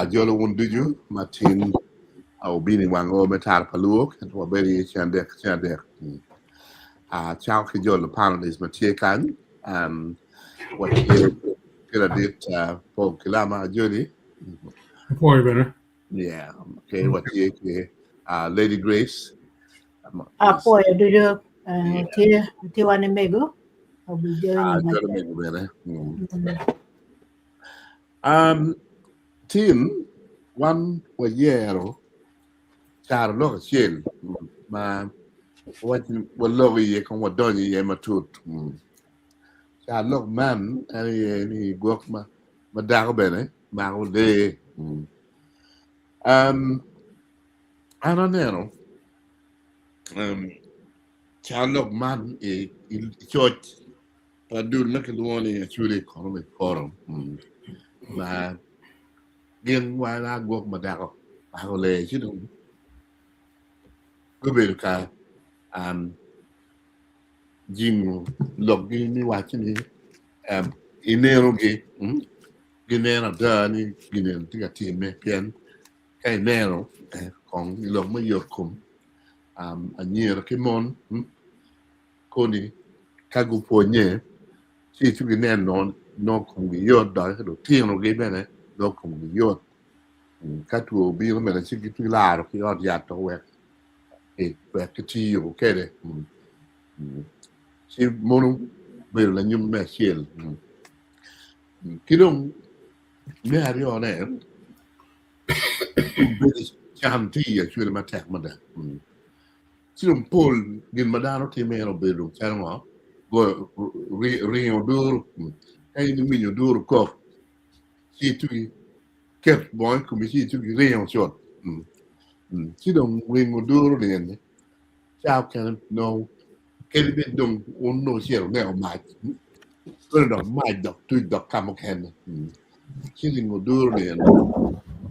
Jolo wunduju Martin au bini wango metar paluok and waberi chandek. Chow ki jolo panelists matie kan what ye kira dit po kilama jodi. Poi bene. Yeah, okay, what ye Lady Grace. Poi dulu tiwane mego obijoni Jolo mego bene. Tim one wayero caro lo chiel ma walogi ye kon wadoni ye matut. Lo man ni gwok ma dako bene mako de ano neno lo man church padul na kilwoni chule economic forum ma gen wala gwok ma dako mako le chidu gubel ka jimu log ni wachini inero ge ginero dani ginen tiga time pian kai nero kong ilong ma yokum anyero kimon koni kagu ponye si tu ginen no kong yod da do tino ge bene do kong yod katu bi no mena si tu laro ki od ya to we ke ti yo kede si monu bel la nyum me ciel kidong me ario ne cham ti ya chule ma tek ma da silum pol gin madano ti me no belu chanwa go rio dur ay ni minyo dur ko si tu ket boy kuma si tu rio shot silum rio dur ne chao kan no kedi ben dong no cielo ne o mai ko do mai do tu do kamo ken silum dur ne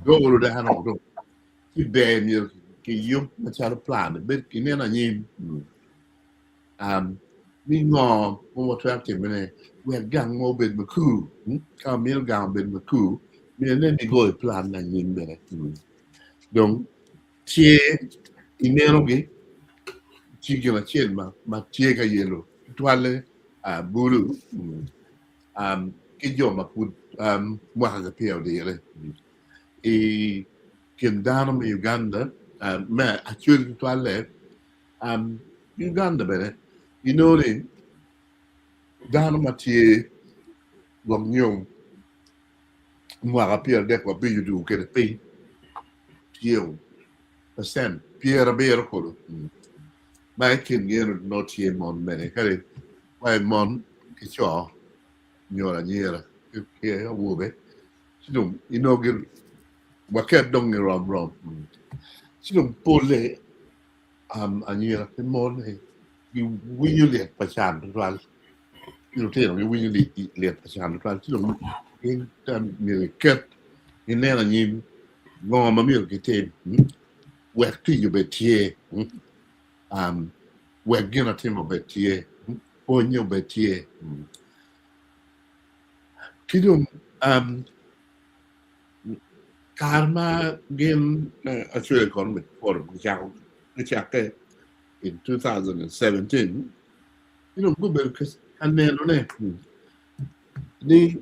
go da hano do ki ben yo ki yum ma charo plan bet ki ne na nyim mi ngo mo tracte mene we gang mo bet maku ka mil gang bet maku mi ne ni go plan na nyim bene donc tie inero ge tigila chen ma tie ka yelo toile bulu ki jo ma put mo ha pio de yele e kendano mi Uganda ma actually toile Uganda bene you know the dano ma tie lom nyom mo ha pio de ko bi du ke de pe tio percent piera bero ko ma kin yeno no tie mon bene kare wai mon ki cho nyora nyera ke awobe sidum inogir waket dong ni rom sidum pole anyera ke mon you winyu le pachan twal you tell me winyu le pachan twal sidum in tan ni ket inena nyim ngoma mi ke tem wek ti you betie wek gina timo betie onyo betie kidum karma game actually economic forum which in 2017 you know go back aneno ne ni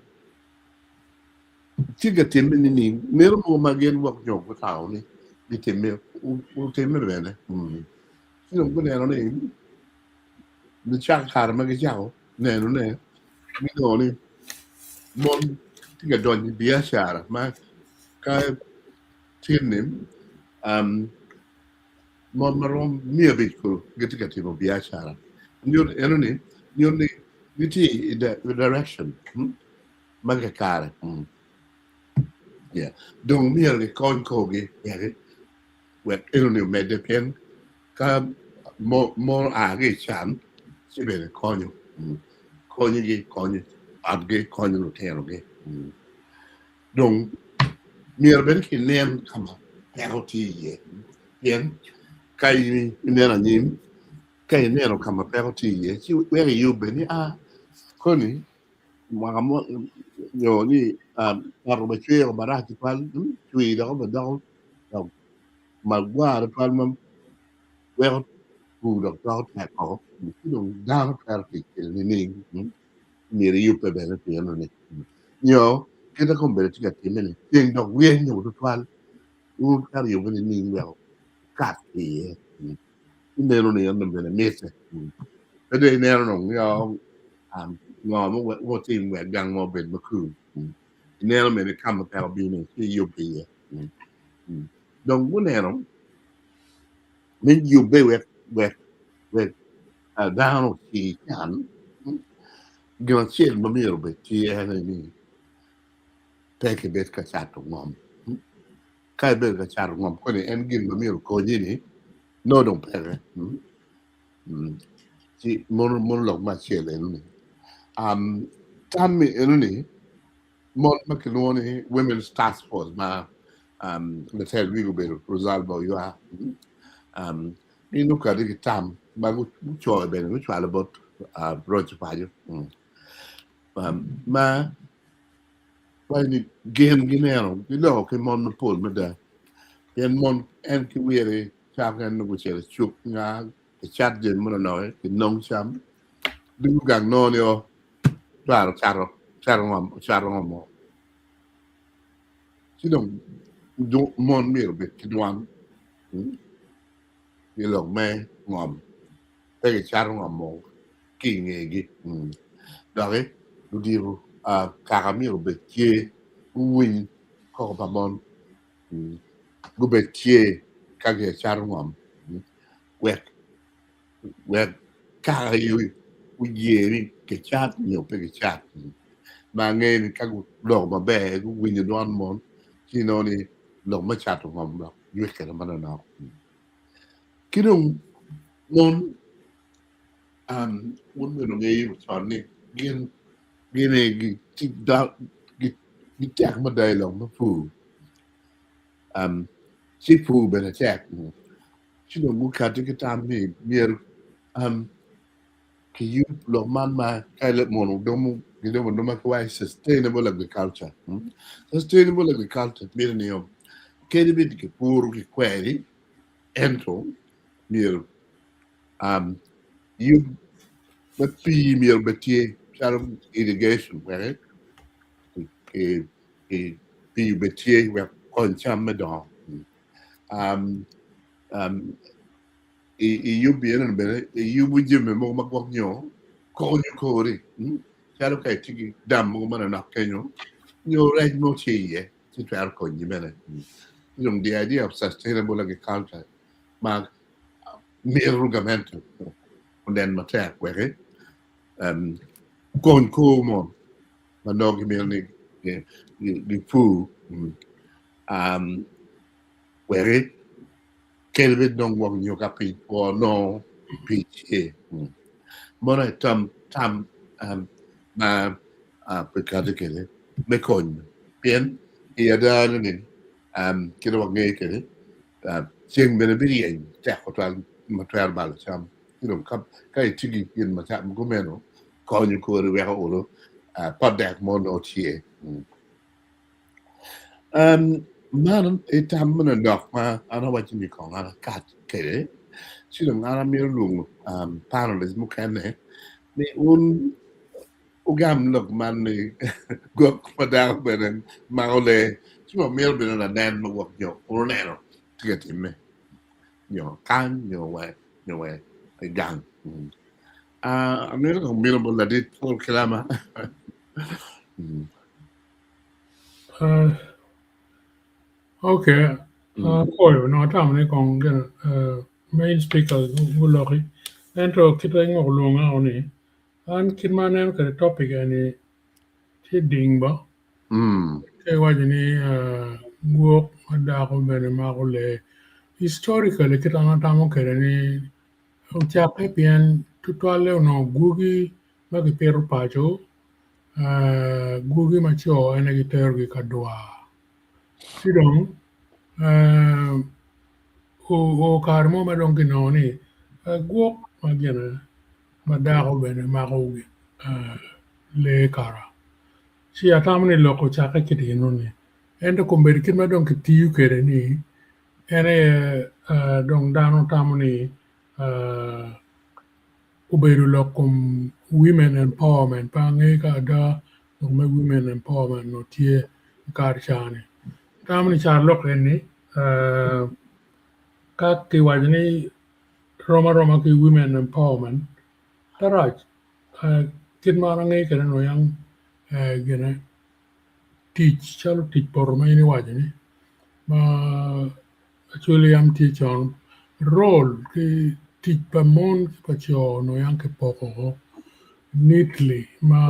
tiga temme ni mero mo magen wak nyok ko taw ni temme u temme bene you know go neno ne ni chak karma ge jaw neno ne mi do ni mon tiga don biya shara ma ka tinnim mon marom mia biko get no biya shara nyor enoni nyor ni niti the direction maga kare yeah donc mia le kon ko ge yare wet enoni mede pen ka mo age chan sibele konyo konyo adge konyo no tero ge donc mia ben ki nem kama penalty ye yen kai nena nyim kai neno kama penalty ye si where you beni koni Makamo yo ni paro ba chwe ba ra ti pal chwe da ba da ma gwa da pal mam we pu da ta ta ko ti dong da per ti ni ni ri yu pe bene ti no ni yo ke da kon bere ti ga ti ne ti do we ni do pal u ka ri yo ni we ka ti ne no ni no bene mese pe de ne no yo ngò mo team we gang mo ben ma ku ne no me kam pa bi ni ti yu bi donc bu ne no min yu be we down ti kan gina chen ma mi ro be ti ni te ke bet ka cha to ngom kai be ka cha ngom ko ni en gin ma mi ro ko ni no dong pe ti mon lo ma che le ni tam mi ni mon ma ke no ni women's task force ma let's say we go be Rosalba you are ni no ka ri tam ba gu cho be ni cho la bot broach pa ju ma pa ni game ginero ni lo ke mon pol ma da en mon en ki were cha gan no che chup nga ke chat je mo no ke nong cham du gang no yo charo mo ci donc do mon mi be ki duan ni lo me ngom te ke charo mo ki ngegi dare du diru karami be ki win ko ba mon go be ki ka ge charo ngom we ka yu u ye ni ke chat ni pe ke chat ma nghe ni ka lo ma be gu win duan mon ki no ni lo ma chat ngom lo yu ke ma na ki dong mon un me no ngi son ni gin gi ti da gi tak ma dai lo ma fu si fu be na tak ci dong gu ka ti ka tam ni mier ki yu lo man ma kai le mon do mu gi do no ma kwa sustainable agriculture sustainable agriculture mi ni yo ke di bit ki pur ki kweri entro mier you but pi mier betie charum irrigation right e pi betie we kon cham me do um you bien en bene you bu jeme mo ma ko nyo ko ni ko ri charum kai tigi dam mo mana na kenyo nyo re mo chi ye ti tra ko ni bene the idea of sustainable agriculture ma mirrugamento den ma tek wege kon ko mo ma no gi ni di fu wege kelbe dong wong yo kapi o no pi e mona tam ma pecado kele me kon bien e ada ni kilo wong nge kele sing bene bi yen tek ko tal ma ter bal cham you kap kai tigi yin ma cham go meno ko ni ko re wa o padak mo no tie man e tam na dok ma ana wa ni ko ana kat ke si dong ana mi lu panelist mu kan ne ni un ugam lok man ni gwok padak benen ma ole si mo mi benen na dan mo gwok yo o ne no tiga timme yo kan yo we ai gang Amerika mira bolla di por kelama Okay. Koyo no tam ni kong main speaker guloki. Ento kita ngok lunga oni. An kitmanen ka topic ani ti ding ba. Ke wajini gwok dako bene mako le. Historically kita na tamo kere ni uchape pian tutuale no gugi magi peru pacho. Gugi macho ene gi tergi kadwa. Sidong o karmo madong kinoni gwok magena madako bene mako le kara si atamani loko chaka kiti noni endo kumberi kima dong kitiyu kere ni ene dong dano tamani uberu lokum women empowerment pange ka da dong me women empowerment no tie kar chane tamani char lok ni ka ki wajni roma ki women empowerment taraj kid mana ngai kene no yang gene teach chalo teach por ma ini wajni ma actually am teach on role ki teach pa mon pa cho no yang ke poko neatly ma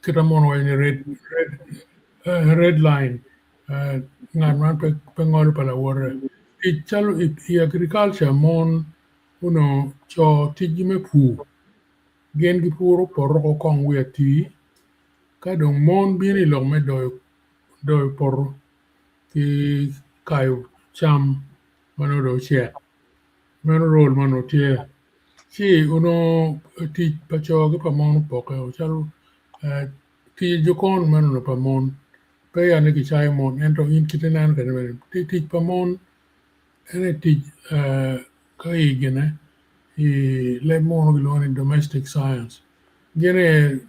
kita mon wajni red line ngan man pe ngol pa la wore teach chalo i agriculture mon uno cho teach me pu gen gi puro porro ko kong wi ati ka dong mon bini lo me do porro ki kayo cham mano do che mano rol mano tie si uno ti pacho gi pa mon poke o chalu ti jokon mano no pa mon pe ya ne ki chai mon ento in kitenan ka ne ti pa mon ene ti ka i gene i le mon gi lo ni domestic science gene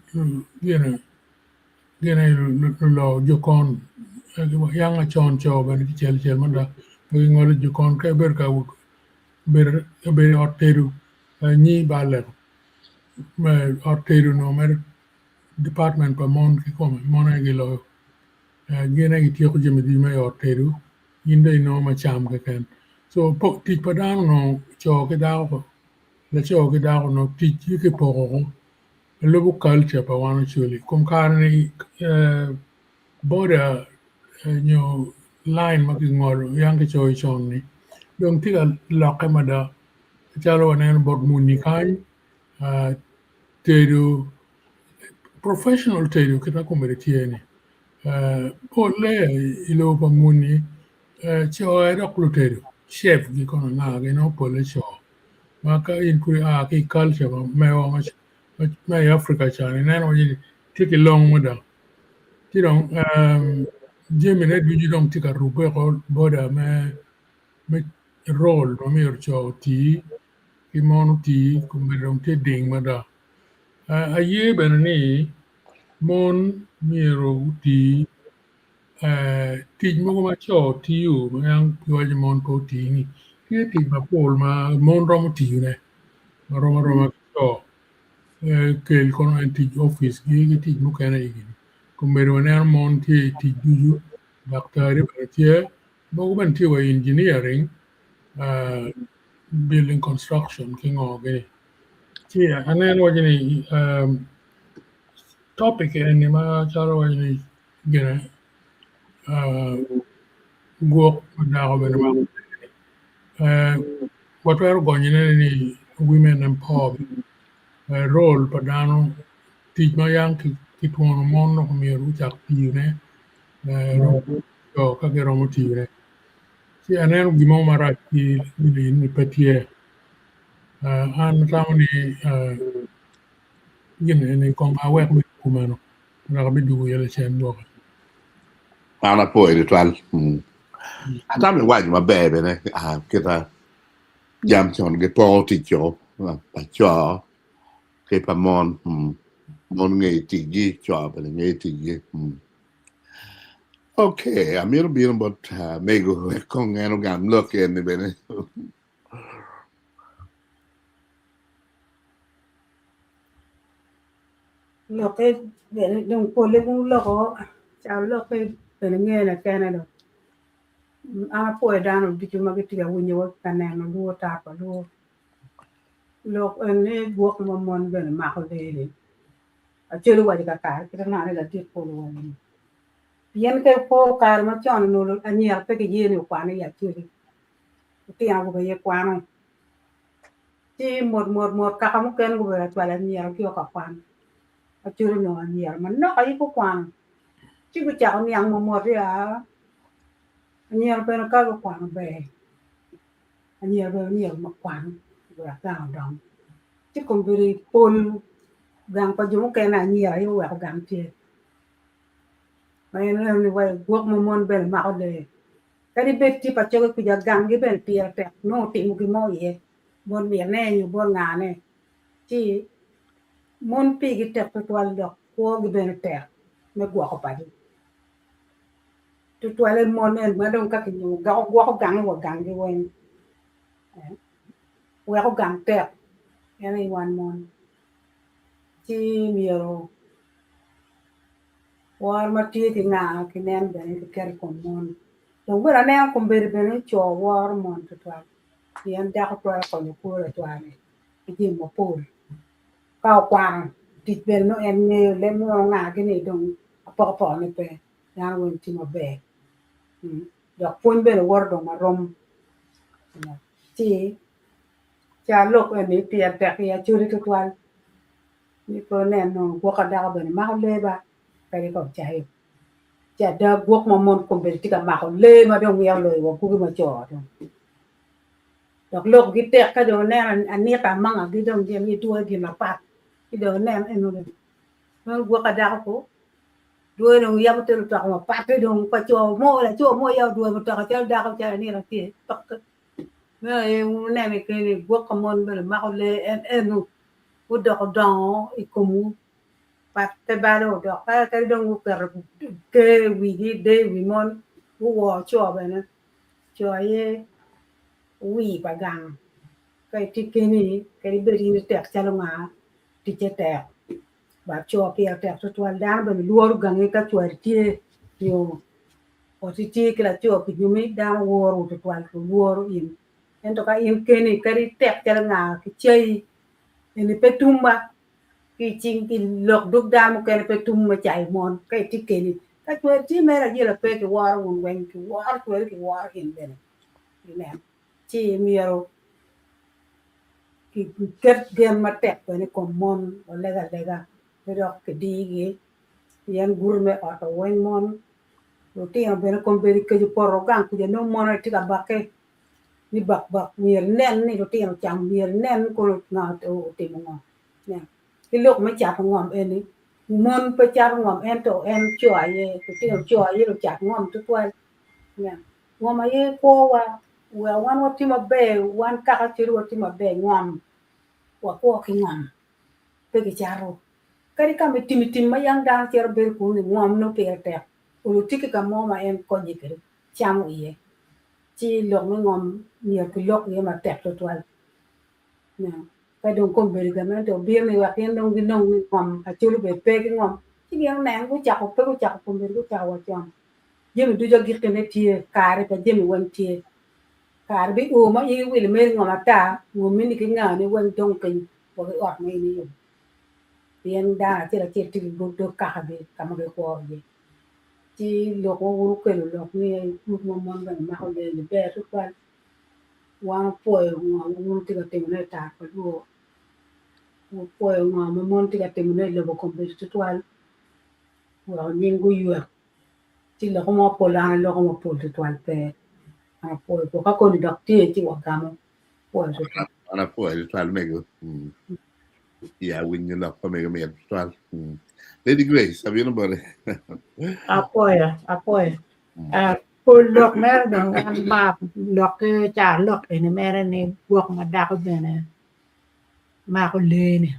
lo jokon yang a chon cho ben ki chel manda pe ngol jokon ka ber ka ber otteru ni baler me otteru no mer department pa mon ki kom mon gi lo gene gi tiyo jemi di me otteru inde no ma cham ka ken so po ti pa dan no cho ke da ko le cho ke da no ti ki po ko local culture pa wan chuli kom karni border nyo line ma ki ngol yang ke choi chon ni dong ti ga lokke ma da chalo nen bot muni kai tedu professional tedu kita ko mere tieni po le ilo pa muni cho era tedu chef gi kono na ge no po le cho ma ka in ku a ki culture me o ma Africa chani nen o yi tiki long mo da ti dong jemi ne du dong tika rube ko boda me role no mi cho ti ki mon ti ku me dong te ding ma da a ye ben ni mon mi ro ti ti mo ma cho ti u ma yang yo je mon po ti ni ti ma pol ma mon rom ti ne ma rom cho kel kono en ti office gi ti mo kana igi ku me ro ne mon ti juju daktari ba ti mo ben ti wa engineering building construction ki ngo ge ti anen wa ni topic ni ma charo wa ni gene gwok na ko ben ma what were going ni women empowerment role padano ti ma yang ki tuono mon no mi ru chak ti ne ro ka ge ro mo ti ne si anen gi mo mara ti ni petie an tamani gene ni kong awek mi kumano na ka bidu yele chen do ana poi ritual ata me waji ma bebe ne kita jam chon ge po ti cho pa cho ke pa mon nge ti gi cho pa nge ti gi okay amir bir bot mego kong eno gam look en ni bene lo ke bene dong po le bu lo ko cha lo ke bene nge na kana do a po dan di ma ke ti ga wonyo kana no lu ta ko lo ne gwok mo mon bene ma ko le ni a chelu wa ka ka ke na ne la ti po lo ni bien ke po kar ma chon no lo anya pe ke ye ni kwa ne ya ti ti a ko ye kwa no ti một ka ka mo ken ko ba twa la ni ya ki ka kwa a churu no anya man no ka ko kwa chi ku cha ni ang một ya anya pe na ka ko kwa be anya be ni ma kwa ra ta dong chi ko bi pol gang pa jumu ke na ni ai wa gang ti mai na ni wa gwok mo mon ben ma ko le ka di bet ti pa cho ku ja gang gi ben pi te no ti mu ki mo ye bon mi ne ni bon nga ne ti mon pi gi te ko wal do ko gi ben te me gwa ko pa di tu le mon en ma don ka ki ni ga gwa ko gang wa gang gi wen wa ko gang te ene wan mon ti mi ro war ma ti ki nga ki nen ben ki ker ko mon to gura ne ko ber ben cho war mon tu yen da ko ko ni ko le to ani ki mo po cao quang thịt bên nó em nghe lên nó ngà cái này đồng bỏ này về ra quên chỉ mà về được phun bên là word đồng mà rom chỉ cha lúc em bị tiệt tiệt ya chưa được tuan ni có nên nó quốc cả đào bên mà lên ba cái này còn chạy chả đào quốc mà môn cùng bên chỉ cả mà còn lên mà đồng nghèo lời của cũng mà trò được lúc cái tiệt cái đồ này anh này cả mang cái đồng tiền như tôi thì mà bắt cái đồ này em nó quốc cả đào ko dua dong ya betul tak mau pakai dong paco mo ya dua betul ka da ka ni la ti tak me ne me ke ni gua kamon be ma ko le en no u do don ikom pat te ba do ka dong per ke wi di de wi mon u wo cho be na cho ye wi pa gang cái ti ke ni cái be ri ni tek cha lo ma ti che tek ba cho pia tek to tuan dan be luor gang ka chuar ti yo o ti ti ke la cho ki mi da woro to tuan ko woro in en to ka in ke ni ka ri tek cha nga ki chei ni pe tumba ki ching ki lok duk da mo ke pe tumma chai mon cái ti ke ni ka chuar ti me la ye la pe ke woro un wen ki woro chuar ki woro in be ni ne chi mi ro ki ket gen ma tek pe ni ko mon o lega pero que digi yan gurme auto wen mon lo ti am ben kon be ke porro gan ku no mon ti ga bakke ni bak mier nen ni lo ti am cham mier nen ko na to ti mo ne ki lok me cha ngom en ni mon pe cha ngom en to en cho ye ku ti cho ye lo cha ngom tu kwa ne ngom ye ko wa wan wa ti ma be wan ka ka ti wa ti ma be ngom wa ko ki ngom pe ki charo kari ka mitim ma yang dang cher ber ku ni ngom no pe te u ti ka mo ma en ko ni ke cham ye chi lo me ngom ni ke lok ye ma tek to twal na ka dong ko ber ga ma to bir ni wa ken dong ni ngom a chu be pe ki ngom chi yang nang ku cha ko pe ku cha ko ber ku cha wa cham ye mi du jo gi ke ne tie kare ka je mi wan tie kare bi u ma yi wi le me ngom ta ngom mi ni ke nga ni wan dong ke wa ke ot me ni bien da ti la ti ti bu do ka be ka ma ko ye ti lo ko wu ke lo ni mu mo mon ba ma ko le be tu kwa wa po ngo mu ti ka te ne ta ko lu wo po ngo mo mon ti ka te ne le bo ko be tu twa wa ni ngu yu ti lo ko mo po la lo ko mo po tu twa pe a po ka ko ni dok ti ti wa ka mo po tu twa ana po el tal mego ya win you know pa mego me tal Lady Grace sabiendo bare apoya por lok mer dong an ma lok cha lok ene mer ne gwok ma dako bene ma ko lene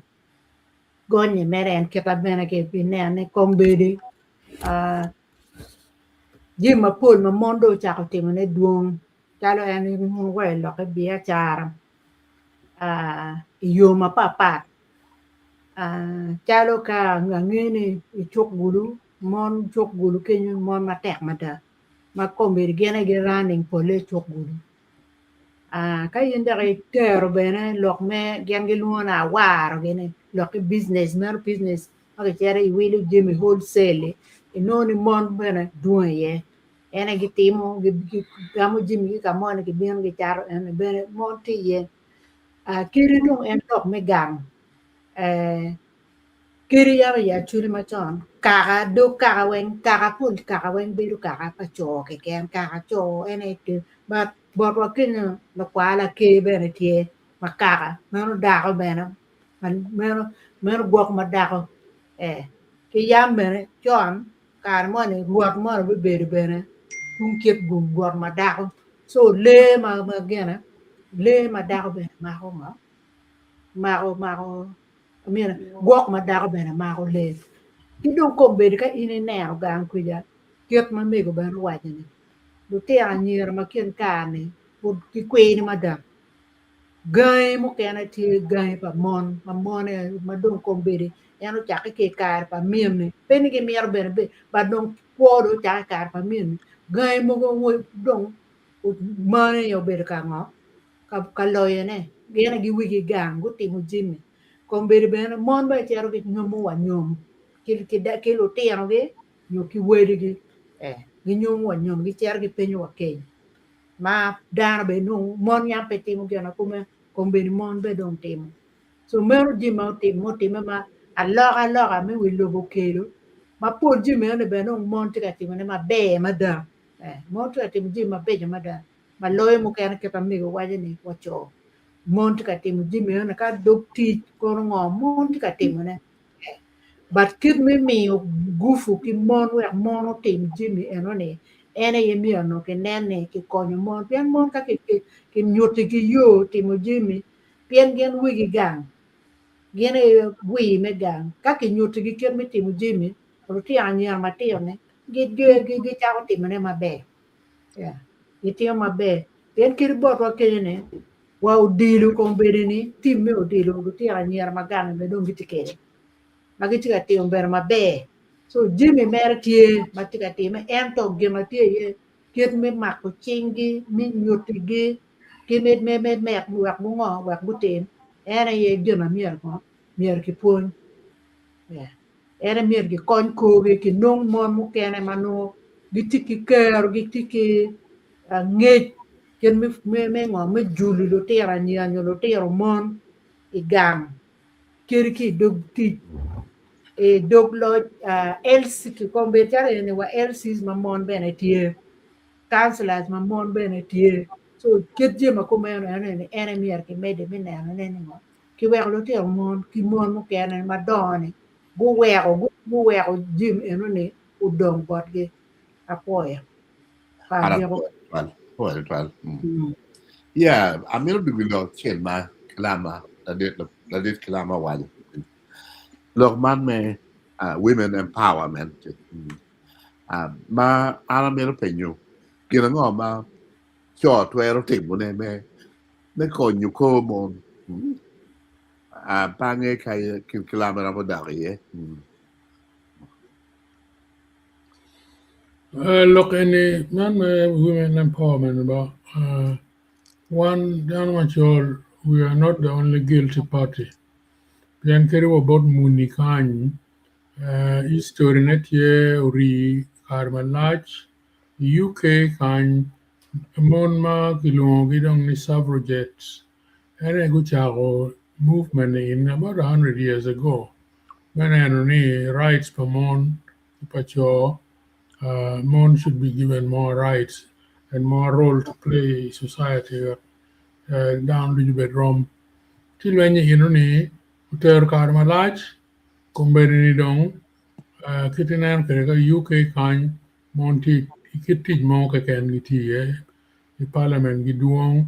gonye mer en keta bene ke pine ne kombede jima pol ma mondo cha ko timo ne duong chalo en mo we lok bia chara yo ma papa chalo ka ngene ichok gulu mon chok gulu kenyo mon ma tek ma da ma kombede gene ge running pole chok gulu ka yinda ke tero bene lok me gen ge luona waro gene lok business mer business aga chere I wili jimi wholesale inoni mon bene duye ene gi timo gi gamo jimi gi kamon gi bien gi charo ene bene mon ti ye kiri no en lok me gam kiri ya churi machon kaka do kaka pun kaka wen biru kaka pa cho ke ken kaka cho ene ke but bot wa kin la kwala ke bene tie makaka nanu dako bene men gwok ma dako ki yam bene chon kar mo ni ruot mo be bedo bene tung kiet gum gwok ma dako so le ma gene le ma dako bene mako amina gwok ma dako bene mako le ki dong ko bedo ka ini neno gang kuja kiet ma mego bene wajini lu tira nyir ma kien kani ki kweni ma da gai mo kena ti gai pa mon ma dong ko bedo eno chake ke kar pa miem ni peni ke mier bene be ba dong podo chake kar pa miem gai mo go dong mane yo bedo ka ngo ka loye ne gena gi wigi gang go timo jimmi ko bedo bene mon ba chero ke nyomo wa nyom ki lo tiro gi nyo ki wedi gi gi nyomo wa nyom gi chero gi penyo wa keny ma dano be no mon nyam pe timo gena kuma ko bedo mon be dong timo so mero jima timo ma aloka me wi lobo kelo ma po jima ne be no mon tika timo ne ma be ma da mon tika timo jima be ma da ma loye mo kena ke pa migo waje ni wacho mon tika timo jima ne ka dok ti ko ngo mon tika timo ne but kid me gufu ki mon we mon tim jimi eno ne ene ye mi no ke nene ki konyo mon pian mon ka ki nyoti ki yo timo jimi pian gen wigi gang gene wi me gang ka ki nyoti ki ken mi timo jimi ro ti anya ma ti ne gi cha ko timo ne ma be ya iti ma be pian ki bo ro ke ne wa udilu ko bere ni timme udilu ro ti anya ma gang be don gitikere magi tika timo ber maber so jimi mer tie ma tika timo en to gima tie ye kiet me mako chingi mi nyotigi ki me wak bungo wak butem ene ye gima mier ki pon ene mier ki kon ko ki nong mon mu kene mano gitiki ker gitiki ngej ken me ngo me juli lo tera nyanyo lo tera mon igam kiriki dog ti dog lo elsi ki kombetere ne wa elsis ma mon bene tie councilors ma mon bene tie so ketje ma ko meno ene mier ki mede mine ne ngo ki wer lo te mon ki mon mo kene ma doni bu wero jim eno ne udong bot ge apoya pa dero well. Yeah, amiro bigilo chen ma kalama la dit kalama wal. Look man me women empowerment. Ma aramiro penyo. Gina ngo ma cho twero timo ne me konyo ko mon. Pange kay kalama na mo daki Look, any man women empowerment about one down we are not the only guilty party. Pian kere about Munikany, history net ye uri Carmelach, UK kan monma kilongi dong ni suffragettes. Ere guchago movement in about 100 years ago. When any rights per mon pacho mon should be given more rights and more role to play in society down to the bedroom. Till when you ni uter Carmelach, kumbeni dong kitinan kere UK kan monti ikitij mo ka ken giti the parliament giduong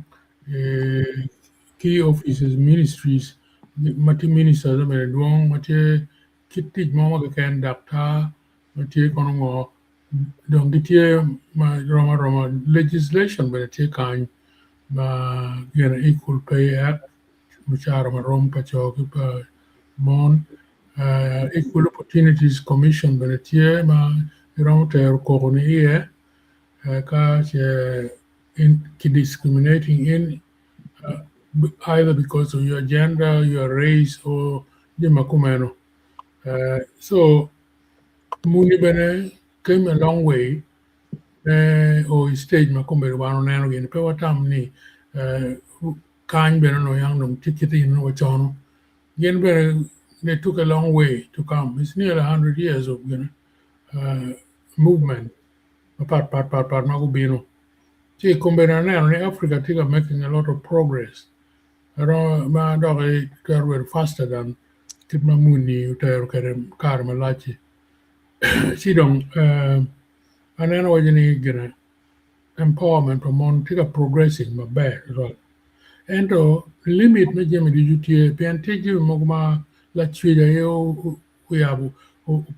key offices ministries mati ministers me duong mati kitij mo ka ken dakta mati kono ngo dong giti ma roma legislation be ti kan ma gena equal pay act muchara ma rom pa choki pa mon equal opportunities commission benetie ma rom ter ko ni ka in discriminating in either because of your gender, your race, or the makumeno. So muni bene came a long way or stage makumeno wano nano gini pe watam ni kany bene no yang nung tikiti no wachono gen bene they took a long way to come. It's nearly 100 years of movement. Part magubino. See, Africa making a lot of progress. ma dog were faster than kit ma muni ter kare kar malachi si dong anen wajini gina empowerment mon tika progressing ma be rol ento limit na jemi di jutie pianteji mogma la chwija yo uyabu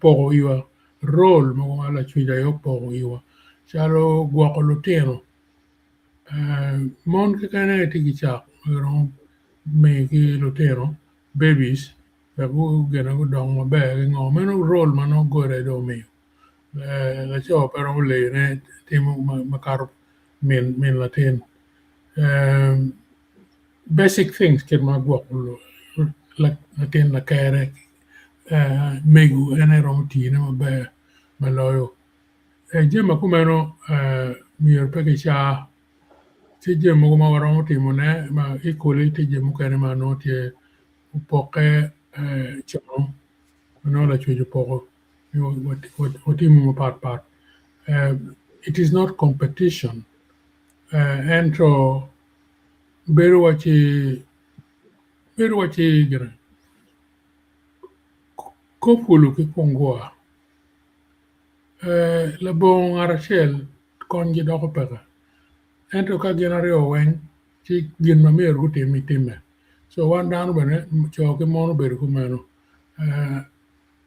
pogo iwa role mogma la chwija yo pogo iwa chalo gwoko lutino mon kikane tigi chak me ki lutino babies la gu gena gu dong ma be ngo meno role mano gore do me la cho pero le ne timu makar min latin basic things kid ma gwok latin la kere megu ene romti ne ma be maloyo jema kumeno mier peke cha ti jema ma romti mo ne ma equally ti jema kene ma no tie upoke chono no la chuju poko what timu part it is not competition and so beru wachi gira kopulu ki kongoa la bon arachel konji doko peka ento ka genario wen ti gin mamer gutimi time so wan danu bene cho ke mono beru kumeno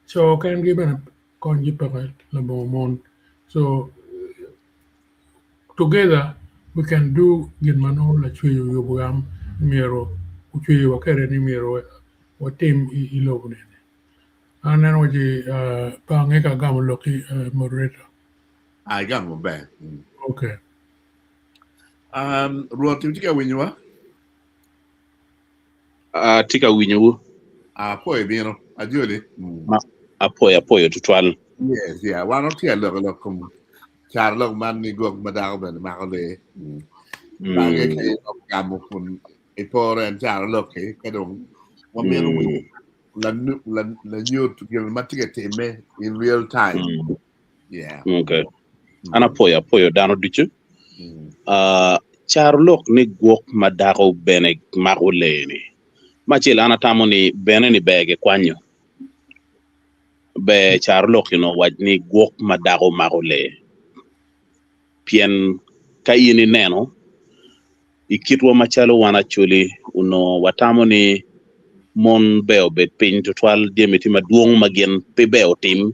so can give bene konji peka la bon mon so together we can do gin mano la chuyo yobuyam miro chuyo wakere ni miro wa team ilobune anen waji pange ka gam loki moderator I got my back. okay Ruotu tika winyo tika winyo poi bino ajudi apoyo tutwal yes yeah why not here look come Charlotte man ni gwok madao ben makale bagay kay gamo kun ipore and Charlotte kay kadong wamero la nyot gil matika teme in real time yeah okay ana poyo dano duchu Charlotte ni gwok madao bene mako leni machila ana tamoni bene ni bege kwanyo be Charlotte no wajni gwok madao mako le pien kayini neno ikitwa machalo wana chuli uno watamoni mon beo bet pin tutwal diemeti maduong magen pe beo tim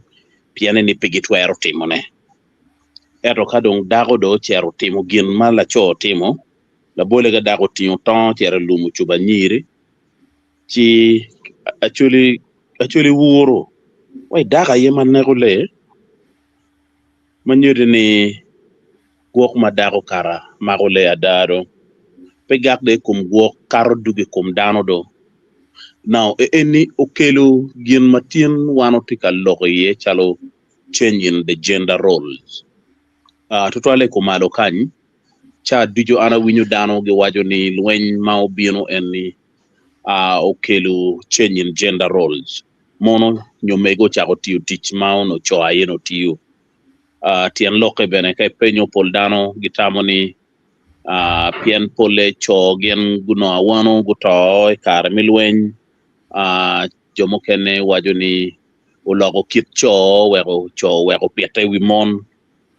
piane ni pigitwero timone eto kadong dago do chero timo gin mala cho timo la bole ga dago timo ton chero lumu chuba nyiri chi actually wuro way daga yeman negule manyiri ni gwok madago kara magole adaro pe gakde kum gwok karo dugi kum dano do now any okelo gin matin wano tika loye chalo changing the gender roles tutwale kumalo kany cha dijo ana winyo dano ge wajo ni lwen mao bino eni okelo changing gender roles mono nyomego chako tiyo tich mao no cho ayeno tiyo tien loke bene kay penyo pol dano gitamoni pien pole cho gen guno awano guto kar milwen jomo kene wajo ni ulogo kit cho wego piete wimon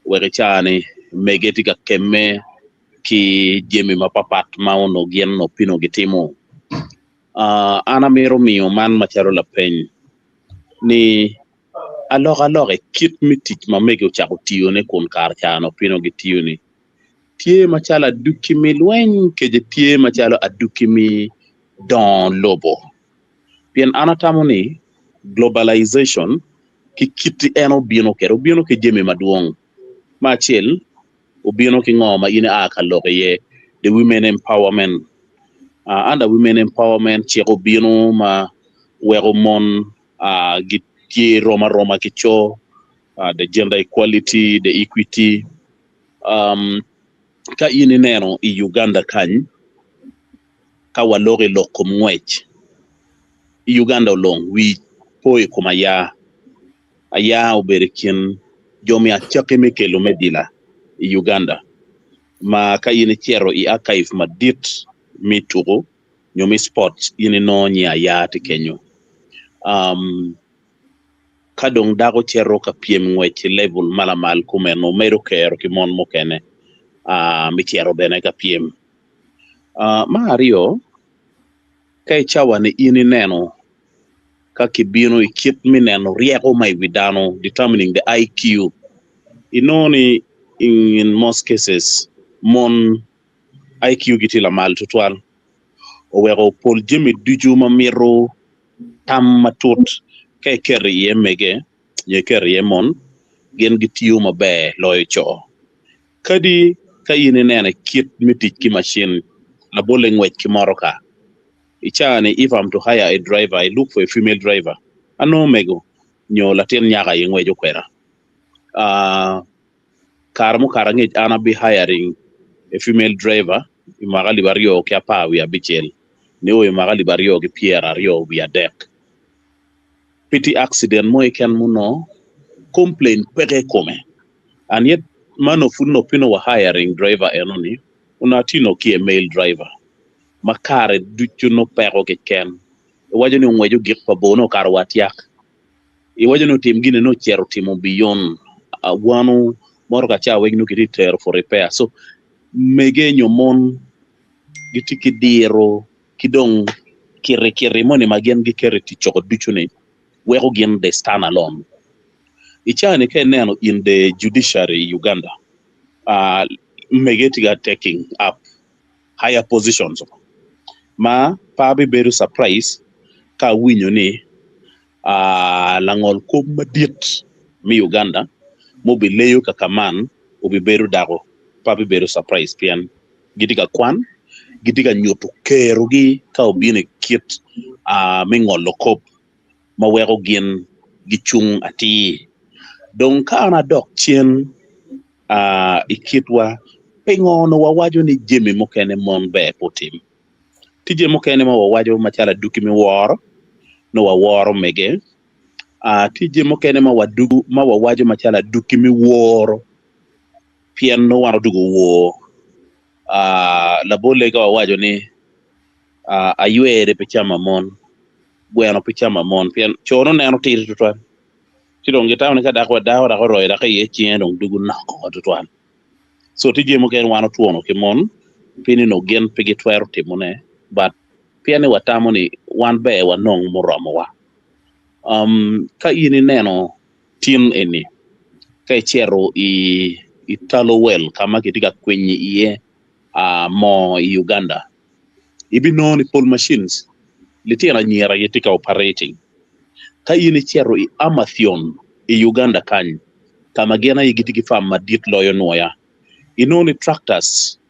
wege chani megeti ka kemme ki jemi mapapat maono gen no pino gitimo ana mero miyo man macharo la peny ni alore kit mitik mamege uchako tiyo ne kun kar chano pino gitiyo ni tie machala dukimi lwen keje tie machala adukimi don lobo pien anatamoni globalization ki kiti eno bino ke jemi maduong machel ubino ki ngoma ine aka loye the women empowerment under women empowerment chego bino ma wero mon giti roma kicho the gender equality the equity ka ini neno i Uganda kany ka walore lokom ngwech i Uganda long wi poe kuma aya oberikin jomi achake mekelo medila i Uganda ma ka ini chero i archive madit mituro nyomi sports ini no nya ya ti kenyo kadong dago chero ka piem ngwech level malamal kumeno mero kero ki mon mokene mi chero bene ka piem Mario kay chawane ini neno ka kibino ikit mi neno rieko mai vidano determining the IQ inoni in most cases mon IQ gitila mal tutwal owero pol jemi dujuma miro tam matut kay kerye mege ye kerye mon gen gitiyo mabe loyo cho kadi kayine nena kit mitik ki machine la bole ngwech ki moroka ichane if I'm to hire a driver I look for a female driver ano mego nyo latin nyaga ye ngwejo kwera karamo karange ana be hiring a female driver imagali bario kya pawi abichel niwe imagali bario ki piera rio via deck pity accident mo ikan muno complain peke kome and yet man of no pino wa hiring driver enoni unatino ki a male driver makare duchu no pero ke ken wajo ni ngwejo gik pa bono kar watiak wajo no tim gine no chero timo beyond wanu moro ka cha wegno kiti ter for repair so mege nyomon gitiki diro kidong kire moni magen gi kere ti choko duchu ne wego gen they stand alone ichane ke neno in the judiciary Uganda megetiga taking up higher positions ma pabi beru surprise ka winyo ni langol ko madit mi Uganda mo bi leyo ka kaman obi beru dago pabi beru surprise pian gidiga kwan gidiga nyoto kero gi ka obine kit mi ngolo kop ma wego gin gichung ati don kana dok chien ikitwa pengono wawajo ni jemi mokene mon be potim tije mokene ma wawajo machala duki mi woro no waworo mege tije mokene ma wadugu ma wawajo machala duki mi woro pien no waro dugu wo la bole ga wawajo ni ayuere pe chama mon bueno pe chama mon pien chono neno tiri tutwan tidong gitaw ne ka dakwa dawo da roy da kay chien dong dugu nako tutwan so tije mokene wano tuono ke mon pini no gen pegi twero timone but piane watamo ni wan be wanong moromo wa ka ini neno tin eni kay chero i talo well kama kitika kwenye iye mo Uganda ibi no ni pole machines litiana nyera yetika operating ka ini chero i Amathion i Uganda kan kama gena yigitiki fam madit loyo noya inoni tractors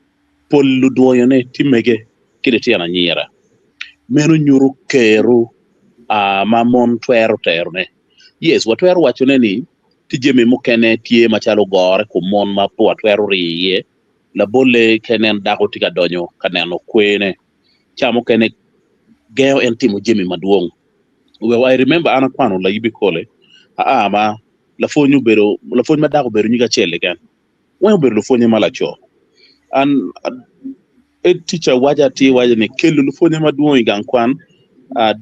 pol ludoyo ne timege kidetiana nyera meno nyuru kero mamon twero terne yes watwero wachone ni tijemi mokene tie machalo gore ku mon ma watwero riye la bolle kenen dako tika donyo kaneno kwene chamo kene geo entimo jemi maduong I remember ana kwano la yibi kole ma la fonyu ma dako bero nyika chele kan wen bero fonyu mala cho an teacher waja ni kelu lu fonyu maduong igan kwan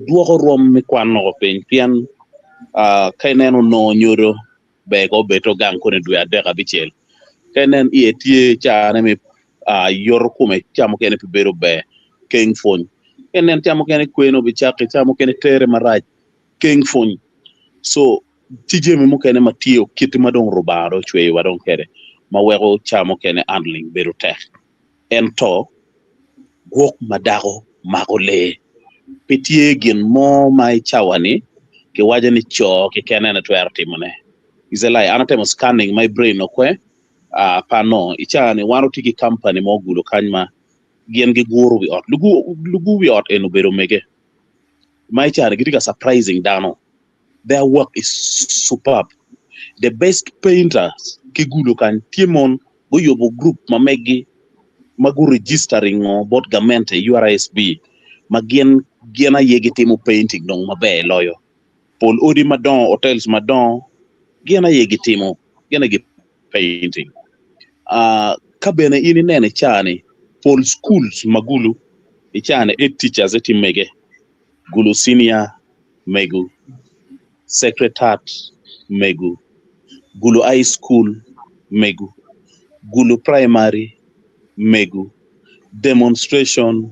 duoko rom mi kwan no pen pian kaineno no nyoro be go beto gang ko ne duya de gabichel kainen tie cha ne mi yor kume chamo kene pe bero be king fon kainen chamo kene kweno bi chake chamo kene tere maraj king fon so tije mi mo kene matio kiti madong rubaro chwe wadon kere ma wego chamo kene handling bero tek ento gwok madako magole petie gin mo mai chawani ke wajani cho ke kenena twerti mone is a lie anatemo scanning my brain okwe pano ichani wano tiki company mo gulo kanyma gien ge guru wi ot lugu wi ot eno bero mege my chani gitika surprising dano their work is superb the best painters ke gulo kan timon go yobo group mamegi magu registering bot gamente URSB magien giena yegitimo painting dong mabe loyo pol odi madon hotels madon giena yegitimo giena gi painting ka bene ini nene chani pol schools magulu ichane 8 teachers eti mege gulu senior megu secretariat megu gulu high school megu gulu primary megu demonstration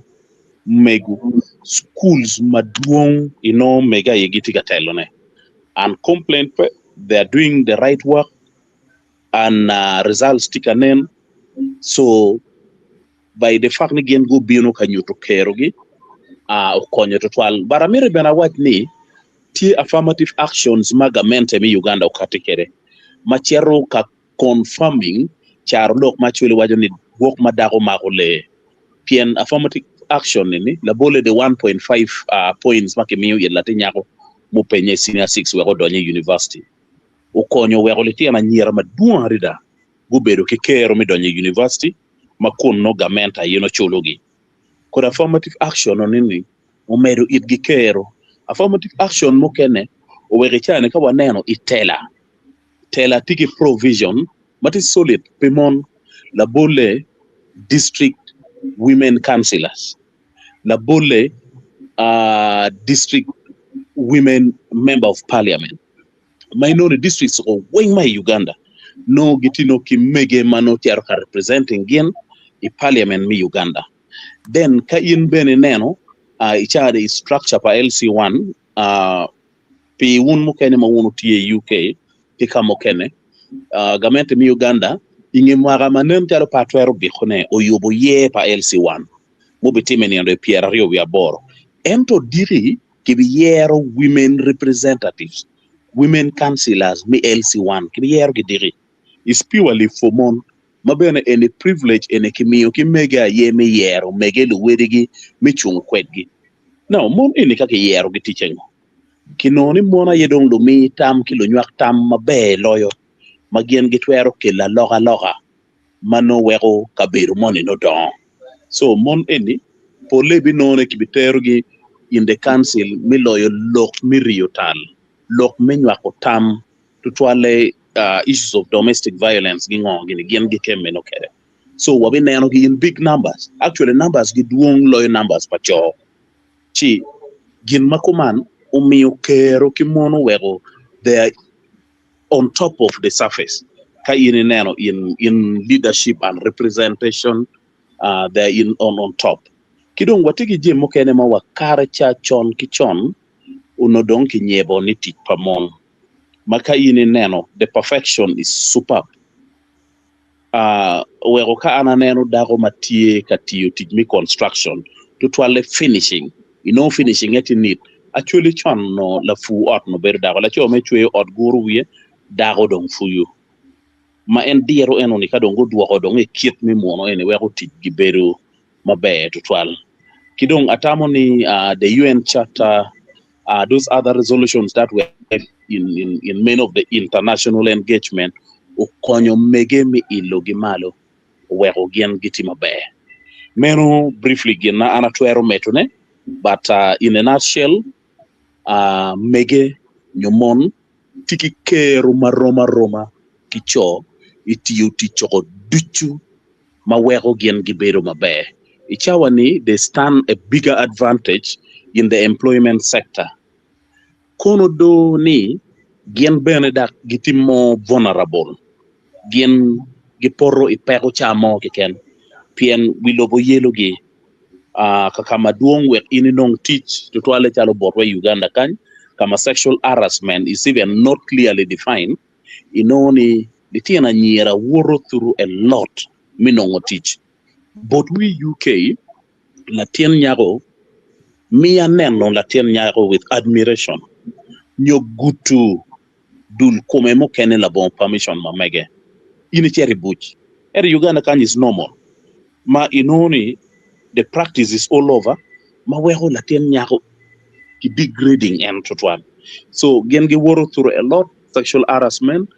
megu schools maduong mega yegiti gatelone and complaint they are doing the right work and results tikanen so by the fact ni gen go bino kanyuto kerogi ukonyo totwal baramire bena wat ni ti affirmative actions magamente mi Uganda ukatikere machero ka confirming char lok machwele wajo ni gwok madako makole pien affirmative action ni la bole de 1.5 points makimiyo yelate nyako mupenye senior 6 wego donye university ukonyo wego litia na nyira maduong rida gubedo kikero mi donye university makun no gamenta yino chulugi kod affirmative action nini umedo itgi kero affirmative action mukene owege chane ka waneno tela tiki provision mati solid pemon la bole district women councillors la bole district women member of parliament minority districts o wengma Uganda no gitino ki mege mano tiaro ka representing gen i parliament mi Uganda then ka in bene neno ichade structure pa LC1 pi wun mukene ma wunu tie UK pi kamokene gamente mi Uganda inge mwaga manem tiaro patwero bikone oyobo ye pa LC1 mubitime ni ando Pierre Rio via boro ento diri kibi yero women representatives women councillors mi LC1 kibi yero gidiri is purely for mon mabene any privilege ene kimiyo ki mega ye mi yero mege lu wedigi mi chung kwedgi now mon ene kake yero gi teaching kinoni mona yedong lu mi tam kilo nyak tam mabe loyo magien gitwero kila loga mano wego kabiru moni no don so mon ene pole bi none kibitero gi in the council mi loyo lok mi riotal lok menywako tam tutwale issues of domestic violence gini gen gikeme no kere so wabi neno gi in big numbers actually numbers gi duong loyo numbers pacho chi gin makuman umiyo kero kimono wego they are on top of the surface ka in neno in leadership and representation they are on top kidong watigi je mokene ma wakare cha chon kichon unodong kinyebo ni tik pamon maka ini neno the perfection is superb wego ka ana neno dako matie katiyo tikmi construction tutwale finishing finishing eti need actually chon no la fu ot no ber dako la chome chwe ot guru wie dako dong fuyu ma en diero eno ni kadongo duoko dong e kiet mi mono ene wego tikgi beru mabe tutwal kidong atamo ni the UN Charter those other resolutions that were in many of the international engagement ukonyo mege mi ilogi malo wego gen giti mabe meno briefly gina anatwero metune but in a nutshell mege nyomon tiki keru maroma kicho itiyo tichoko duchu ma wego gen giberu mabe ichawani they stand a bigger advantage in the employment sector kono do ni gen bene dak gitimo vulnerable gen giporo ipero chamo kiken pien wilobo yelo gi kama duong wek ini nong teach to twale chalo borwe Uganda kan kama sexual harassment is even not clearly defined inoni litiana nyera woro through a lot minongo teach but we UK latien nyago mi aneno latien nyago with admiration nyogutu dul kome mo kene la bon permission ma mege ini cheri buch Uganda kan is normal ma inoni the practice is all over ma wego latien nyago ki degrading and totwan so gen ge woro through a lot sexual harassment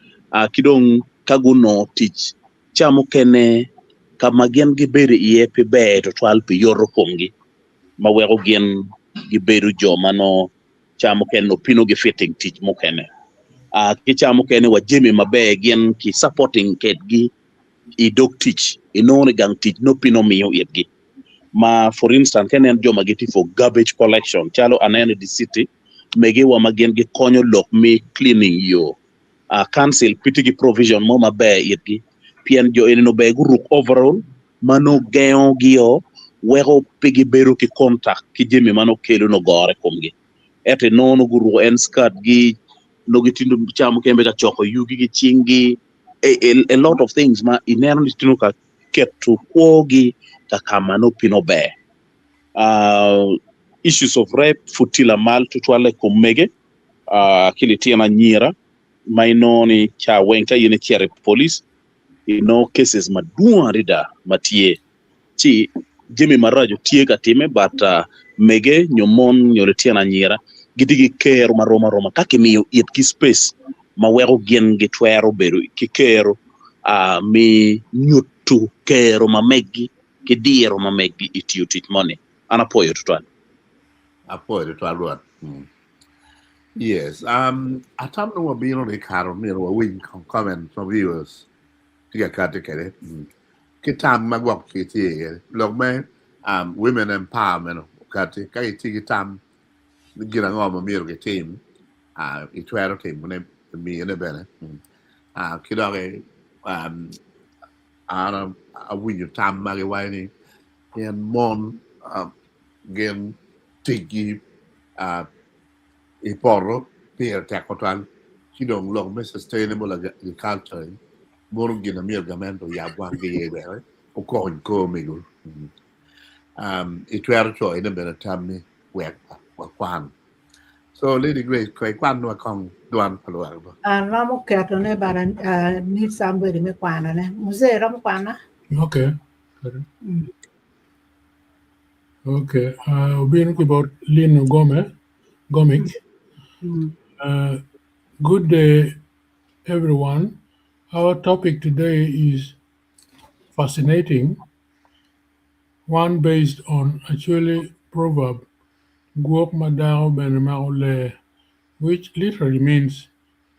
kidong kaguno teach chamo kene kama gen ge bere yepe be totwal pi yoro kongi ma wego gen ge beru joma no chamo ken no pino ge fitting teach mo kene ki chamo kene wa jemi mabe gen ki supporting ket gi I dog teach inone gang teach no pino miyo yetgi Ma for instance, kenen joma geti for garbage collection. Chalo anene the city. Mege wa magen gi konyo lok me cleaning yo. Council pitigi provision mo mabe yetgi. Pien jo enino be guruk overall. Mano gayon giyo. Wero pigi beru ki contact ki jemi mano kelu no gore komgi. Ete nono guru en skat gi no gitindu chamu kembe ka choko yugi gi chingi a lot of things ma inero tinu ka ketu kwogi ka kama no pino be issues of rape futila mal tutwale komege kili tiana nyira mainoni cha wenka yene chere police cases maduan rida matie ti jemi marajo tie ka time but mege nyomon nyore tiana nyira gidigi kero maroma kake miyo it ki space ma wero gen gi twero beru ki kero mi nyutu kero ma meggi ki diero ma meggi itiyo tit money ana poyo tutwan apoyo tutwan yes atam no be no caro me no win comment from viewers tiga kate kere kitam magwak kiti log me women empowerment kate kai tigi tam gira ngoma miro ke team itwero team ne mi ne bene kidore ana awinyo tam mage wani en mon gen tigi iporo per tekotan kidong log me sustainable agriculture moro gina mi gamento ya wange yebe o ko migo itwero cho ine bene tamni wek kwan so Lady Grace koi kwan no kong duan palo Ramo keto ne bara need somebody me kwana ne. Muse ramo kwana. Okay. Okay. We're talking about Lino Gomic. Good day, everyone. Our topic today is fascinating, one based on actually proverb gwok bene, which literally means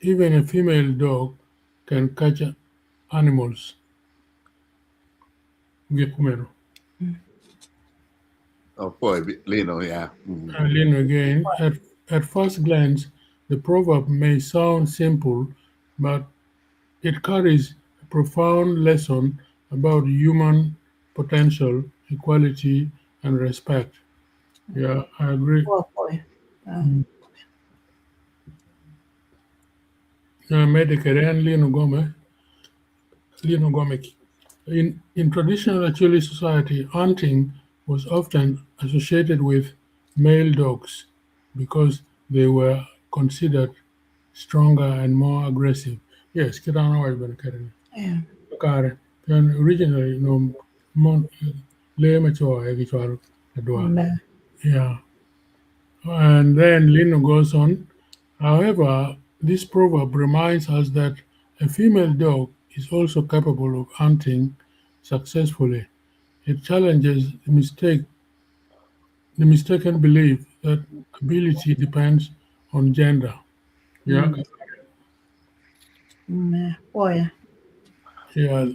even a female dog can catch animals. Gikumero. Oh boy, Lino, yeah. Lino again. At first glance, the proverb may sound simple, but it carries a profound lesson about human potential, equality, and respect. Yeah, I agree. Oh boy. Medicare Lino Gomic. In traditional Acholi society, hunting was often associated with male dogs because they were considered stronger and more aggressive. Yes, Kirana was very carrying. Yeah. Kare, and originally, mon le macho egichwaro adwa. Yeah. And then Lino goes on. However, this proverb reminds us that a female dog is also capable of hunting successfully. It challenges the mistaken belief that ability depends on gender. Yeah. Boy. Yeah.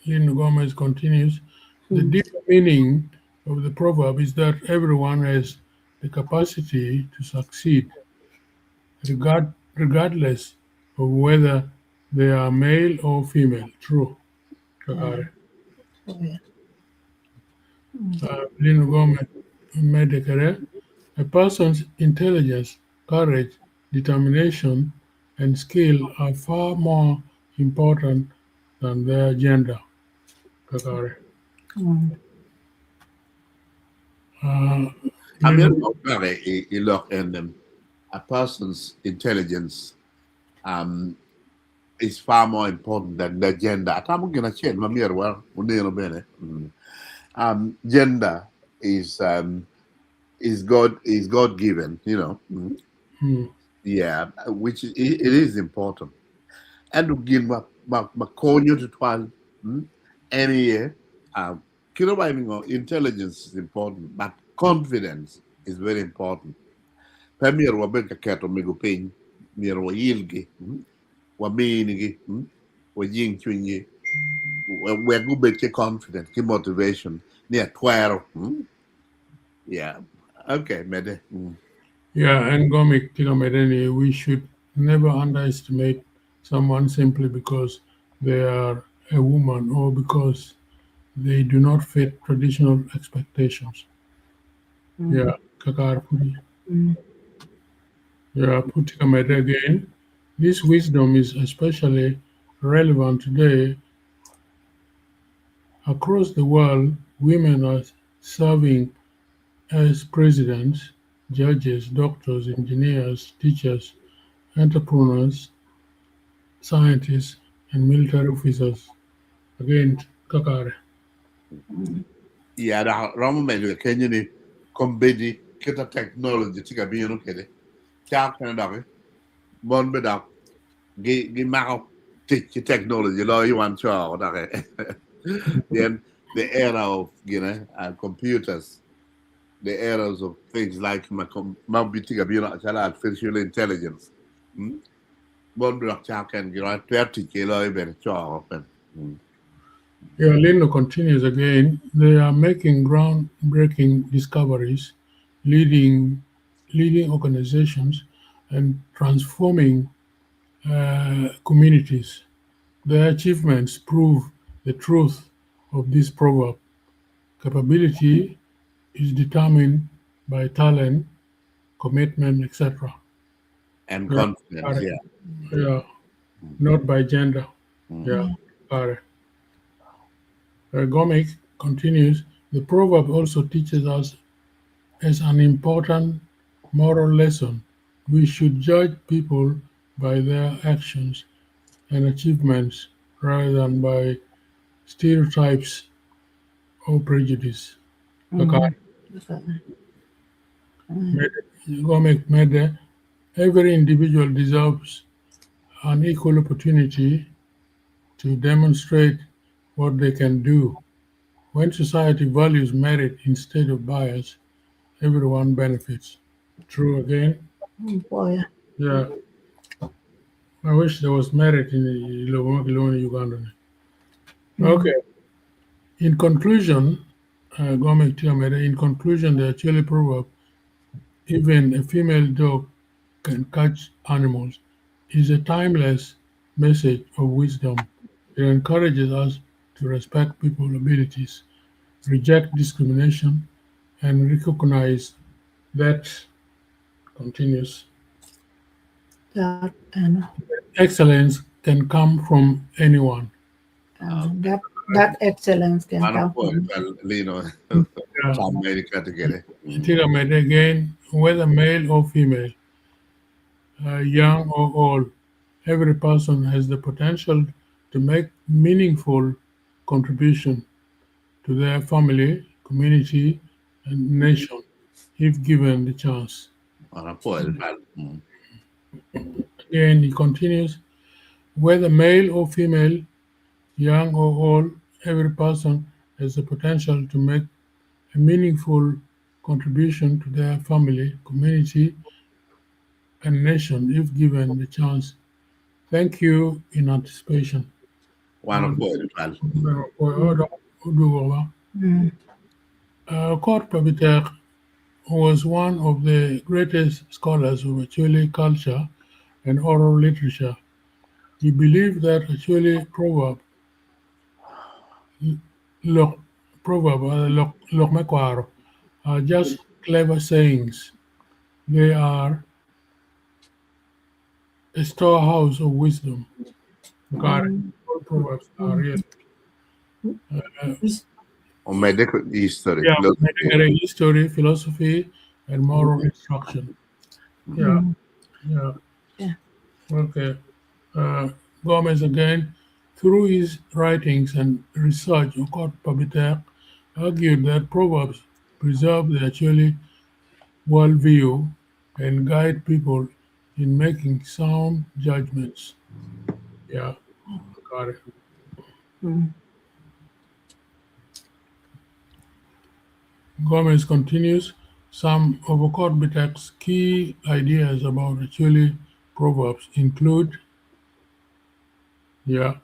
Lynn Gomez continues. The deeper meaning of the proverb is that everyone has the capacity to succeed, regardless of whether they are male or female. True. Lynn Gomez made a career. A person's intelligence, courage, determination, and skill are far more important than their gender. I mean, look, and a person's intelligence is far more important than their gender. I'm going to change my mirror. Well, gender is God given, yeah, which it is important. And to give my conyo to 12 any year. Intelligence is important, but confidence is very important. Premier wa beka kato migo pin, mir wa yilgi, wa minigi, wa ying chunyi, wa gube ke confidence, ke motivation. Yeah, 12. Yeah. Okay, Mede. Yeah, and Gomik Tigamedeni, we should never underestimate someone simply because they are a woman or because they do not fit traditional expectations. Yeah, Kakar Puri. Yeah, Putikamede again. This wisdom is especially relevant today. Across the world, women are serving as presidents, judges, doctors, engineers, teachers, entrepreneurs, scientists, and military officers. Again, Kakare. Yeah, the Rama Mede, Kenya ni kombedi kita technology tika biyo kede. Chao kana dog. Bon be dog. Gi mako teach technology lo you want chao dog. Then the era of computers, the eras of things like tika biyo chala artificial intelligence. Bon be dog chao can get right to teach lo ben chao open. Yeah, Lino continues again. They are making groundbreaking discoveries, leading organizations, and transforming communities. Their achievements prove the truth of this proverb. Capability is determined by talent, commitment, etc. And Yeah, confidence, yeah. yeah, not by gender. Yeah, got it. Gomek continues, the proverb also teaches us as an important moral lesson. We should judge people by their actions and achievements rather than by stereotypes or prejudice. Gomek made every individual deserves an equal opportunity to demonstrate what they can do. When society values merit instead of bias, everyone benefits. True again. Boy. Yeah. I wish there was merit in Uganda. Okay. In conclusion, in conclusion, the Achille proverb, even a female dog can catch animals, is a timeless message of wisdom. It encourages us to respect people's abilities, reject discrimination, and recognize that continues. That and Excellence can come from anyone. that excellence can come from Lino, Yeah. from America together. Pyramid again, whether male or female, young or old, every person has the potential to make meaningful contribution to their family, community, and nation if given the chance. Again, he continues, whether male or female, young or old, every person has the potential to make a meaningful contribution to their family, community, and nation if given the chance. Thank you in anticipation. Court Pavitek was one of the greatest scholars of Acholi culture and oral literature. He believed that Acholi proverb are just clever sayings. They are a storehouse of wisdom. God, all proverbs are real. On medical history. Yeah, medical history, philosophy, and moral instruction. Yeah, yeah. Yeah. Okay. Gomez again, through his writings and research, Okot Pabitek argued that proverbs preserve the actually worldview and guide people in making sound judgments. Yeah, got it. Gomez continues, some of Okot Pabitek's key ideas about actually proverbs include, yeah,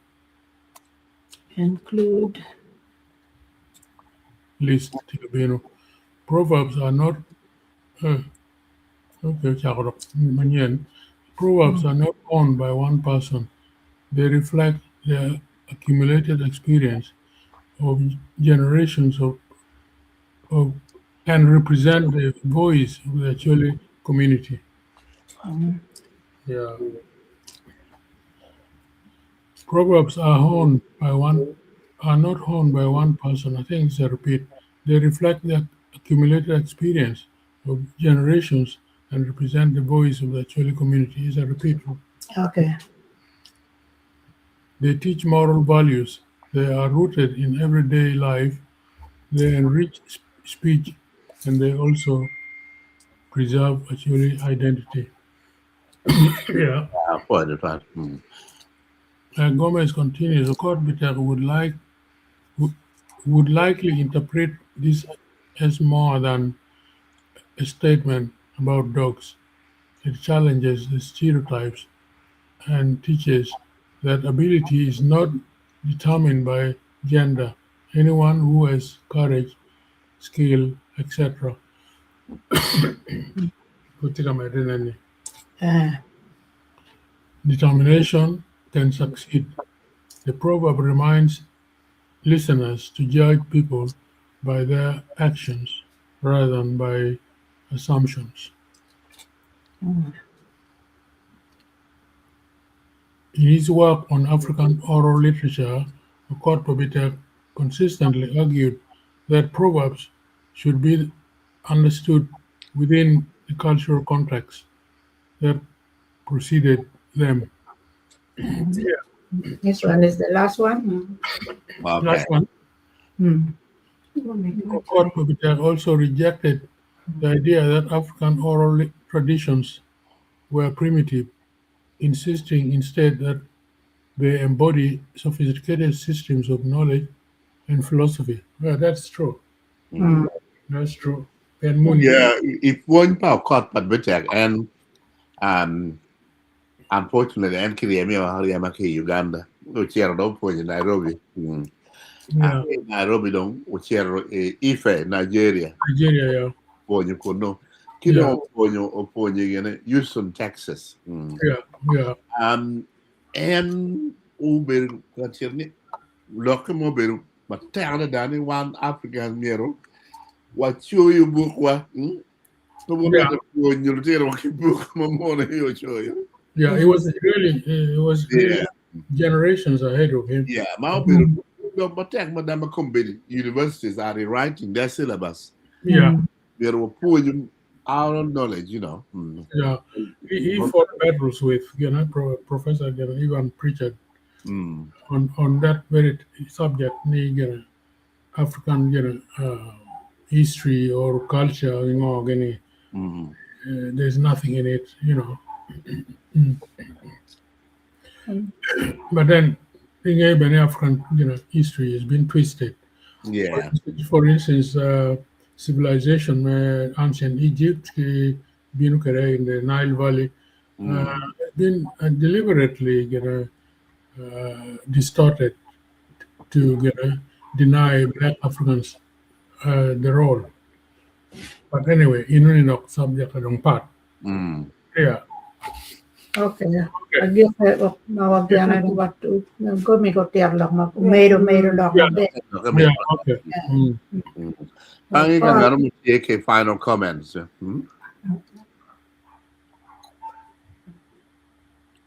include list. Proverbs are not Proverbs are not owned by one person. They reflect the accumulated experience of generations of and represent the voice of the actual community. Yeah. Proverbs are not owned by one person. I think it's a repeat. They reflect the accumulated experience of generations and represent the voice of the actual community. It's a repeat. Okay. They teach moral values. They are rooted in everyday life. They enrich speech, and they also preserve actually identity. Yeah. Point of fact. Gomez continues, the court would likely interpret this as more than a statement about dogs. It challenges the stereotypes and teaches that ability is not determined by gender. Anyone who has courage, skill, etc. Determination can succeed. The proverb reminds listeners to judge people by their actions rather than by assumptions. In his work on African oral literature, Okot Pobita consistently argued that proverbs should be understood within the cultural context that preceded them. This one is the last one. Okay. Last one. Okot Pobita also rejected the idea that African oral traditions were primitive, insisting instead that they embody sophisticated systems of knowledge and philosophy. Well, that's true. That's true. And Yeah, if one power caught but better and unfortunately and Kiriamaki Uganda, which are no point in Nairobi. yeah, Nairobi don't which are Ife, Nigeria. Nigeria, yeah. Ponyo Kono. Yeah. Kino Ponyo Houston, Texas. Yeah. And Uber Katirni Locomobil, but Tana Dani one African Miro. What show you book what? Yeah. Yeah, it was really generations ahead of him. Yeah, Madame Combin universities are rewriting their syllabus. Yeah, They were pulling our knowledge, yeah. He fought battles with Professor Ivan Pritchard on that very subject, African history or culture, there's nothing in it, But then bene African history has been twisted. Yeah. For instance, civilization, ancient Egypt, in the Nile Valley, been deliberately distorted to deny Black Africans the role. But anyway, subject on part. Yeah. Okay. Again, mawagyan na waktu. Kami ko tiyak lang mayro lang be. Yeah. Okay. I can take final comments.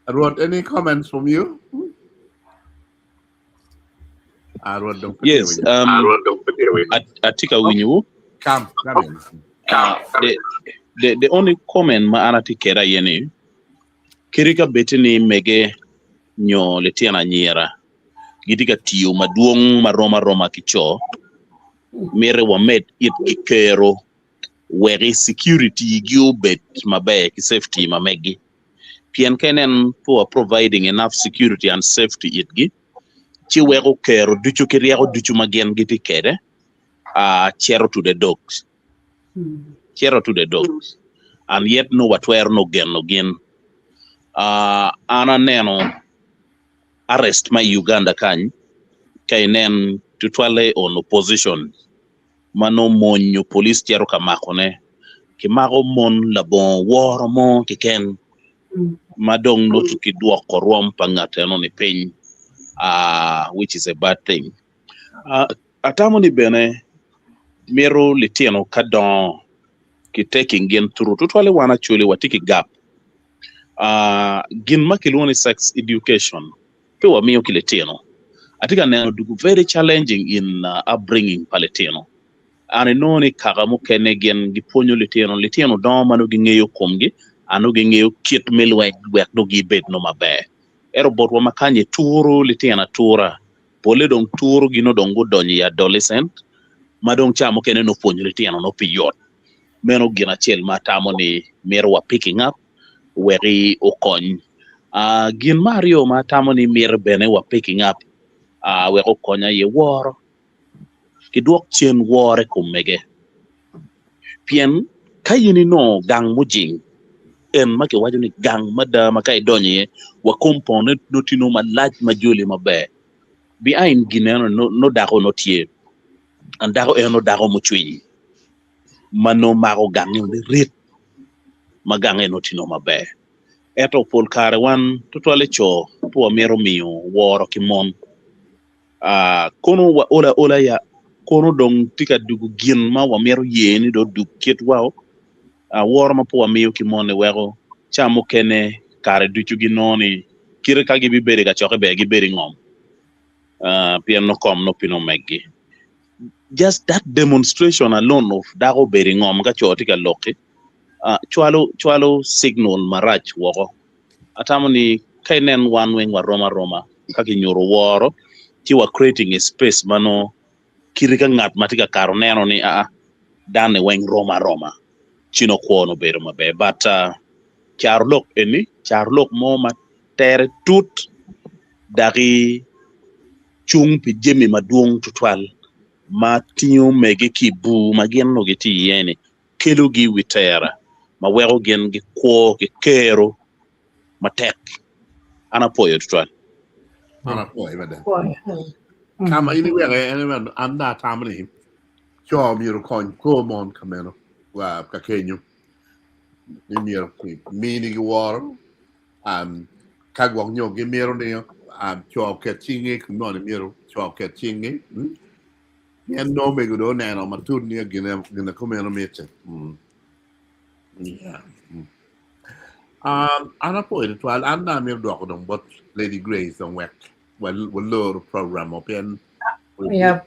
Rod, any comments from you? Yes. Atika winyu. Come in. The only comment ma anati kera yeni. Kirika betini mege nyo letiana nyera. Gitika tiyo maduong maroma kicho. Mere wa met it kikero. Where security gyo bet mabe ki safety mamegi. Pian kenen for providing enough security and safety itgi. Chi wero kero duchu kiriako duchu magen giti kere. Chero to the dogs. Chero to the dogs. And yet no what were no gen. Ana neno arrest my Uganda kay nen to twale on opposition mano monyo police tiaro ka mako ne ki mako mon la bon woro mo ki ken madong notu ki duoko rom pangate no ni piny which is a bad thing atamo ni bene mero litieno kadon ki taking gen through tutwale wana chuli watiki gap gin makilwoni sex education pe wa miyo kilitieno atika neno dugu very challenging in upbringing paletino ane noni kaka mukene gen giponyo litieno don mano gingeyo komgi ano gingeyo kit milwek do gibet no mabe ero botwa makanye turo litiena tura pole dong turo gino dong godonyi adolescent madong chamo kene no ponyo litieno no piyot meno gina chel matamo ni mero wa picking up weri okony gin mario matamo ni mir bene wa picking up we okonya ye woro kiduok chen wore kumege pien kayini no gang mujing en make wajo ni gang mada makai donye wa component notino malaj majoli mabe behind gineno no dako notie andako eno dako muchwi mano mako gang ni rit magange notino mabe eto pol kare wan tutwale cho po mero miyo woro kimon kono wa ola ya kono dong tika dugu gin ma wa mero yeni do dug kit wao woro ma po wa miyo kimone wego chamo kene kare duchu ginoni kire kagi bibere ga choke be giberi ngom pien no kom no pino meggi just that demonstration alone of dago beri ngom ga choti ka loki chwalo signal marach woko atamoni kainen one wing wa roma kaki nyoro woro ti wa creating a space mano kirika ngat matika karo neno ni dane weng roma chino kuono bero mabe but charlok mo ma tere tut dari chung pi jemi maduong tutwal ma tiyo mege ki bu ma gen no giti yene kelo gi witera ma wero gen gi ko gi kero ma tek ana poyo tutwal ana poi vede Poi. kama ini wege anda tamani cho miro kon ko mon kameno wa ka kenyu ni miro ki mini gi woro ka gwok nyo gi miro ne cho ke chinge kuno ni miro cho ke chinge yen no me gudo neno matut ni gina komeno mete yeah ana po ito twal anda miro doko dong bot Lady Grace on wek well loro program open Yeah,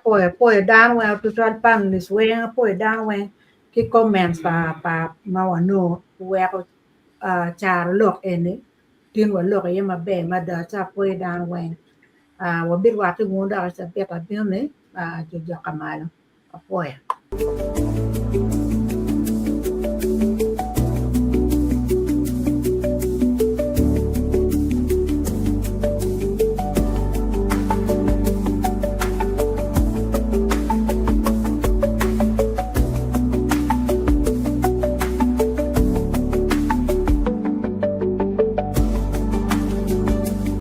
but poi down well to try pan this way, poi down when ki comments pa mawano well char look in it. Tin wa look yema be ma da cha poi down when wa bit wa tu ngunda sa beta bine jo kamalo poi